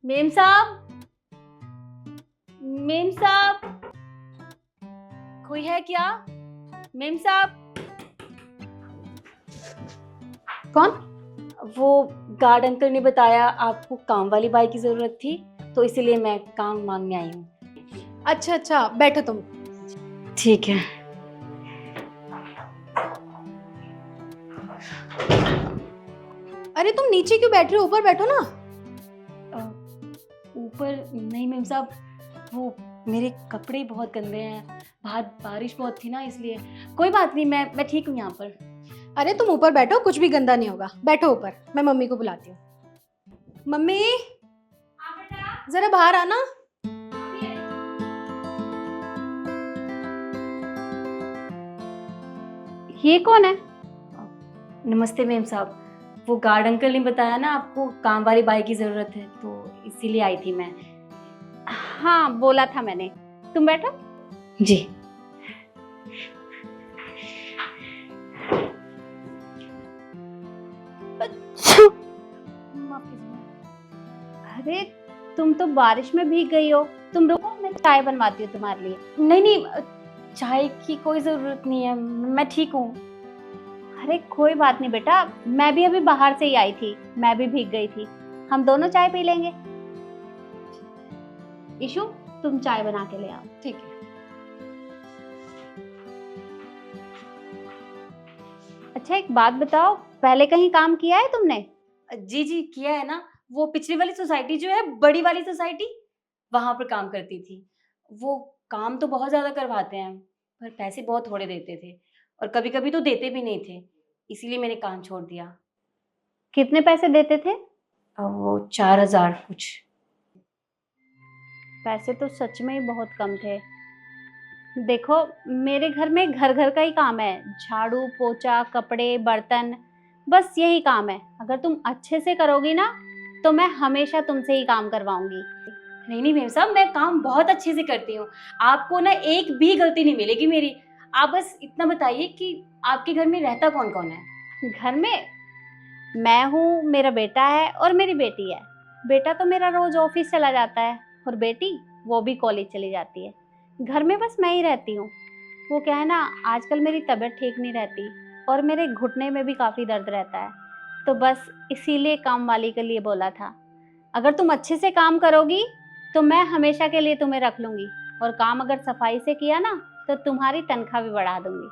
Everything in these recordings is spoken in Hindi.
मेम साहब, मेम साहब, कोई है क्या? मेम साहब। कौन? वो गार्ड अंकल ने बताया आपको काम वाली बाई की जरूरत थी, तो इसीलिए मैं काम मांगने आई हूँ। अच्छा अच्छा, बैठो तुम। ठीक है। अरे तुम नीचे क्यों बैठ रहे हो? ऊपर बैठो ना। ऊपर नहीं मेम साहब, वो मेरे कपड़े बहुत गंदे हैं, बाहर बारिश बहुत थी ना, इसलिए। कोई बात नहीं, मैं ठीक हूँ यहाँ पर। अरे तुम ऊपर बैठो, कुछ भी गंदा नहीं होगा। बैठो ऊपर, मैं मम्मी को बुलाती हूँ। मम्मी, जरा बाहर आना। ये कौन है? नमस्ते मेम साहब, वो गार्ड अंकल ने बताया ना आपको काम वाली बाई की जरूरत है, तो इसीलिए आई थी मैं। हाँ, बोला था मैंने। तुम बैठो। जी। अरे तुम तो बारिश में भीग गई हो। तुम रुको, मैं चाय बनवाती हूँ तुम्हारे लिए। नहीं नहीं, चाय की कोई जरूरत नहीं है, मैं ठीक हूँ। अरे कोई बात नहीं बेटा, मैं भी अभी बाहर से ही आई थी, मैं भी भीग गई थी। हम दोनों चाय पी लेंगे। ईशु, तुम चाय बना के ले आओ। ठीक है। अच्छा एक बात बताओ, पहले कहीं काम किया है तुमने? जी जी किया है ना, वो पिछली वाली सोसाइटी जो है, बड़ी वाली सोसाइटी, वहां पर काम करती थी। वो काम तो बहुत ज्यादा करवाते हैं, पर पैसे बहुत थोड़े देते थे, और कभी कभी तो देते भी नहीं थे, इसीलिए मैंने काम छोड़ दिया। कितने पैसे देते थे? वो 4,000 कुछ। पैसे तो सच में ही बहुत कम थे। देखो, मेरे घर में घर घर का ही काम है, झाड़ू पोछा कपड़े बर्तन, बस यही काम है। अगर तुम अच्छे से करोगी ना तो मैं हमेशा तुमसे ही काम करवाऊंगी। नहीं नहीं मेम साहब, मैं काम बहुत अच्छे से करती हूँ, आपको ना एक भी गलती नहीं मिलेगी मेरी। आप बस इतना बताइए कि आपके घर में रहता कौन कौन है? घर में मैं हूँ, मेरा बेटा है और मेरी बेटी है। बेटा तो मेरा रोज ऑफिस चला जाता है और बेटी वो भी कॉलेज चली जाती है। घर में बस मैं ही रहती हूँ। वो क्या है ना, आजकल मेरी तबीयत ठीक नहीं रहती और मेरे घुटने में भी काफ़ी दर्द रहता है, तो बस इसीलिए काम वाली के लिए बोला था। अगर तुम अच्छे से काम करोगी तो मैं हमेशा के लिए तुम्हें रख लूँगी, और काम अगर सफाई से किया ना तो तुम्हारी तनख्वाह भी बढ़ा दूँगी।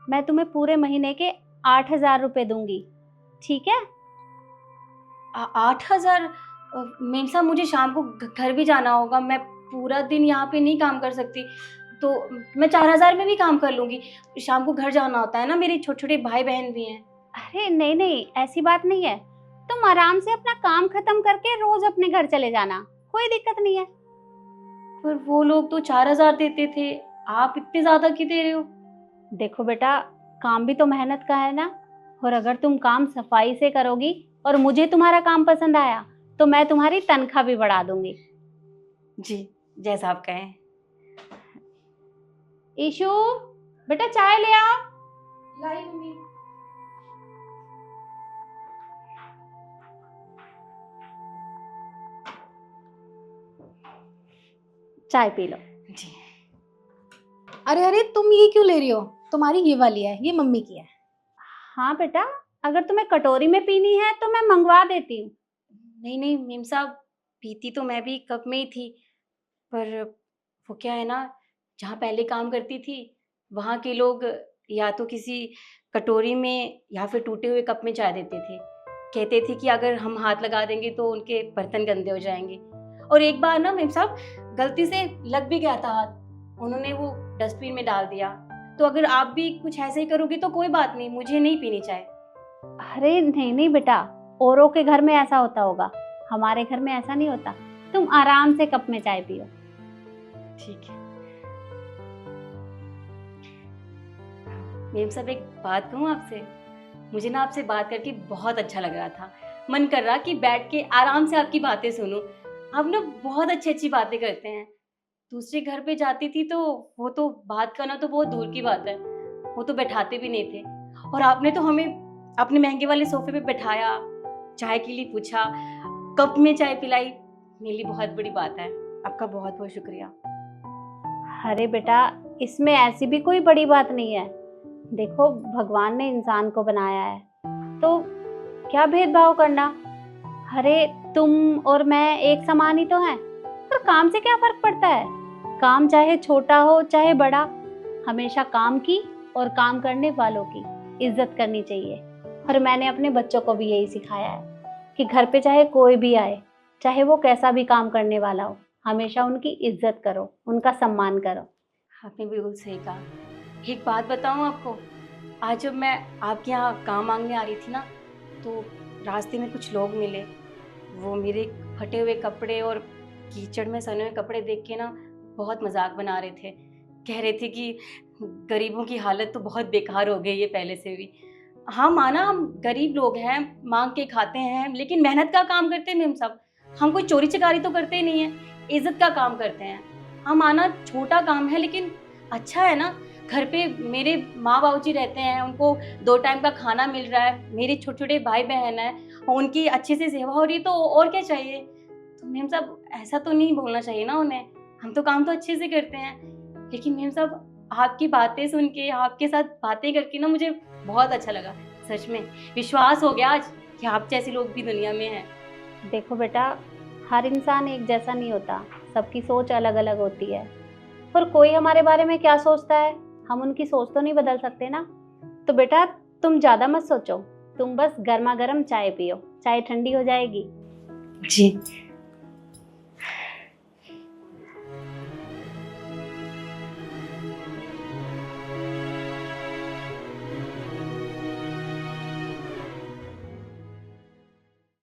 मैं तुम्हें पूरे महीने के 8,000 रुपये दूँगी, ठीक है? 8,000? मेम साहब, मुझे शाम को घर भी जाना होगा, मैं पूरा दिन यहाँ पे नहीं काम कर सकती, तो मैं 4,000 में भी काम कर लूंगी। शाम को घर जाना होता है ना, मेरे छोटे छोटे भाई बहन भी हैं। अरे नहीं नहीं, ऐसी बात नहीं है। तुम आराम से अपना काम खत्म करके रोज अपने घर चले जाना, कोई दिक्कत नहीं है। पर वो लोग तो 4,000 देते थे, आप इतने ज्यादा क्यों दे रहे हो? देखो बेटा, काम भी तो मेहनत का है ना, और अगर तुम काम सफाई से करोगी और मुझे तुम्हारा काम पसंद आया तो मैं तुम्हारी तनख्वाह भी बढ़ा दूंगी। जी, जैसा आप कहें। ईशु, बेटा चाय ले आओ। लाई मम्मी। चाय पी लो। जी। अरे अरे, तुम ये क्यों ले रही हो? तुम्हारी ये वाली है, ये मम्मी की है। हाँ बेटा, अगर तुम्हें कटोरी में पीनी है तो मैं मंगवा देती हूँ। नहीं नहीं मेम साहब, पीती तो मैं भी कप में ही थी, पर वो क्या है ना, जहाँ पहले काम करती थी वहाँ के लोग या तो किसी कटोरी में या फिर टूटे हुए कप में चाय देते थे। कहते थे कि अगर हम हाथ लगा देंगे तो उनके बर्तन गंदे हो जाएंगे। और एक बार ना मेम साहब, गलती से लग भी गया था हाथ, उन्होंने वो डस्टबिन में डाल दिया। तो अगर आप भी कुछ ऐसे ही करोगे तो कोई बात नहीं, मुझे नहीं पीनी चाय। अरे नहीं नहीं बेटा, औरों के घर में ऐसा होता होगा, हमारे घर में ऐसा नहीं होता। तुम आराम से कप में चाय पियो। ठीक है। मेम साहब, एक बात कहूँ आपसे? मुझे ना आपसे बात करके बहुत अच्छा लग रहा था, मन कर रहा कि बैठ के आराम से आपकी बातें सुनूं। आप ना बहुत अच्छी अच्छी बातें करते हैं। दूसरे घर पे जाती थी तो वो तो बात करना तो बहुत दूर की बात है, वो तो बैठाते भी नहीं थे, और आपने तो हमें अपने महंगे वाले सोफे पे बैठाया, चाय के लिए पूछा, कप में चाय पिलाई, मेरे लिए बहुत बड़ी बात है। आपका बहुत बहुत शुक्रिया। अरे बेटा, इसमें ऐसी भी कोई बड़ी बात नहीं है। देखो, भगवान ने इंसान को बनाया है, तो क्या भेदभाव करना। अरे तुम और मैं एक समान ही तो हैं। पर काम से क्या फर्क पड़ता है? काम चाहे छोटा हो चाहे बड़ा, हमेशा काम की और काम करने वालों की इज्जत करनी चाहिए। और मैंने अपने बच्चों को भी यही सिखाया है कि घर पे चाहे कोई भी आए, चाहे वो कैसा भी काम करने वाला हो, हमेशा उनकी इज्जत करो, उनका सम्मान करो। आपने बिल्कुल सही कहा। एक बात बताऊं आपको, आज जब मैं आपके यहाँ काम मांगने आ रही थी ना, तो रास्ते में कुछ लोग मिले। वो मेरे फटे हुए कपड़े और कीचड़ में सने हुए कपड़े देख के ना बहुत मजाक बना रहे थे। कह रहे थे कि गरीबों की हालत तो बहुत बेकार हो गई है पहले से भी। हाँ माना, हम गरीब लोग हैं, मांग के खाते हैं, लेकिन मेहनत का काम करते हैं हम सब। हम कोई चोरी चकारी तो करते ही नहीं है, इज्जत का काम करते हैं। हाँ माना छोटा काम है, लेकिन अच्छा है ना। घर पे मेरे माँ बाबू जी रहते हैं, उनको 2 टाइम का खाना मिल रहा है, मेरे छोटे छोटे भाई बहन हैं, उनकी अच्छे से सेवा हो रही है, तो और क्या चाहिए। तो मैम साहब, ऐसा तो नहीं बोलना चाहिए ना उन्हें। हम तो काम तो अच्छे से करते हैं। लेकिन मैम साहब, आपकी बातें सुन के, आपके साथ बातें करके ना मुझे बहुत अच्छा लगा। सच में विश्वास हो गया आज कि आप जैसे लोग भी दुनिया में हैं। देखो बेटा, हर इंसान एक जैसा नहीं होता, सबकी सोच अलग अलग होती है। और कोई हमारे बारे में क्या सोचता है, हम उनकी सोच तो नहीं बदल सकते ना। तो बेटा, तुम ज़्यादा मत सोचो, तुम बस गर्मा गर्म चाय पियो, चाय ठंडी हो जाएगी। जी।